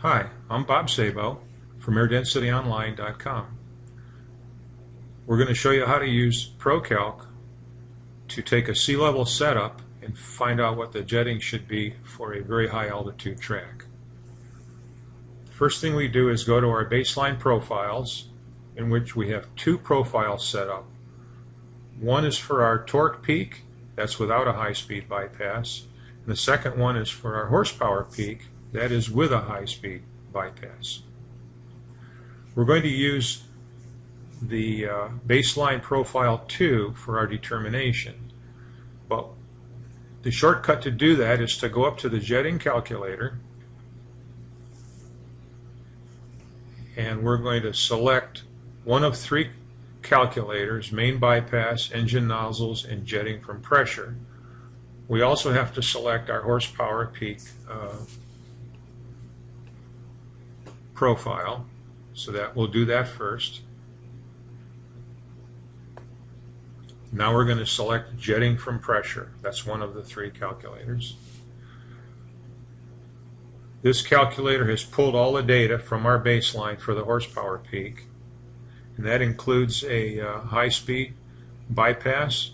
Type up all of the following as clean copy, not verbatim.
Hi, I'm Bob Sabo from AirDensityOnline.com. We're going to show you how to use ProCalc to take a sea level setup and find out what the jetting should be for a very high altitude track. First thing we do is go to our baseline profiles, in which we have two profiles set up. One is for our torque peak, that's without a high-speed bypass, and the second one is for our horsepower peak, that is with a high-speed bypass. We're going to use the baseline profile 2 for our determination, but the shortcut to do that is to go up to the jetting calculator, and we're going to select one of three calculators: main bypass, engine nozzles, and jetting from pressure. We also have to select our horsepower peak profile, so that we'll do that first. Now we're going to select jetting from pressure. That's one of the three calculators. This calculator has pulled all the data from our baseline for the horsepower peak, and that includes a high-speed bypass,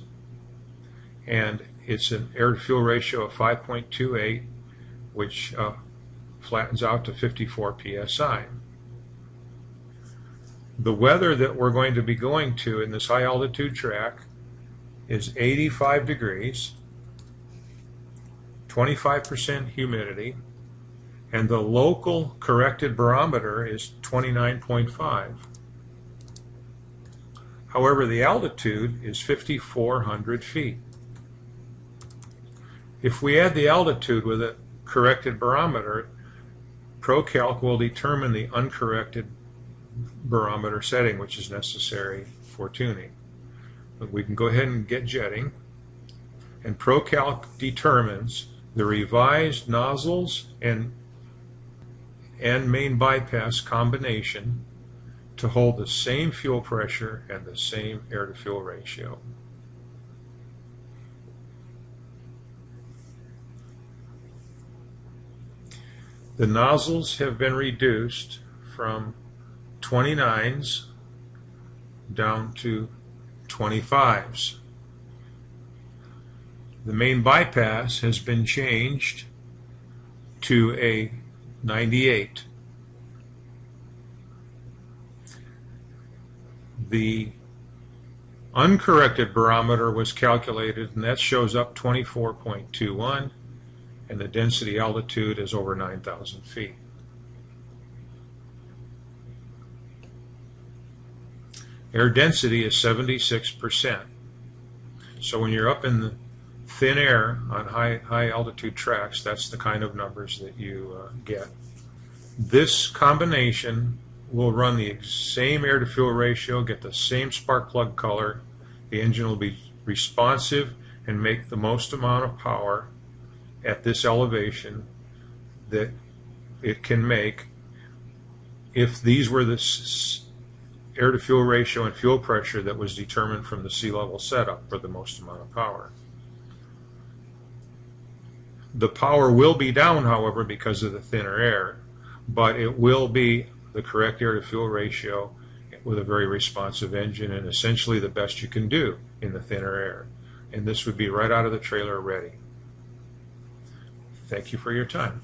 and it's an air-to-fuel ratio of 5.28, which flattens out to 54 psi. The weather that we're going to be going to in this high altitude track is 85 degrees, 25% humidity, and the local corrected barometer is 29.5. However, the altitude is 5,400 feet. If we add the altitude with a corrected barometer, ProCalc will determine the uncorrected barometer setting, which is necessary for tuning. But we can go ahead and get jetting, and ProCalc determines the revised nozzles and main bypass combination to hold the same fuel pressure and the same air-to-fuel ratio. The nozzles have been reduced from 29s down to 25s. The main bypass has been changed to a 98. The uncorrected barometer was calculated, and that shows up 24.21, and the density altitude is over 9,000 feet. Air density is 76%. So when you're up in the thin air on high altitude tracks, that's the kind of numbers that you get. This combination will run the same air-to-fuel ratio, get the same spark plug color. The engine will be responsive and make the most amount of power at this elevation that it can make if these were the air-to-fuel ratio and fuel pressure that was determined from the sea level setup for the most amount of power. The power will be down, however, because of the thinner air, but it will be the correct air-to-fuel ratio with a very responsive engine, and essentially the best you can do in the thinner air. And this would be right out of the trailer ready. Thank you for your time.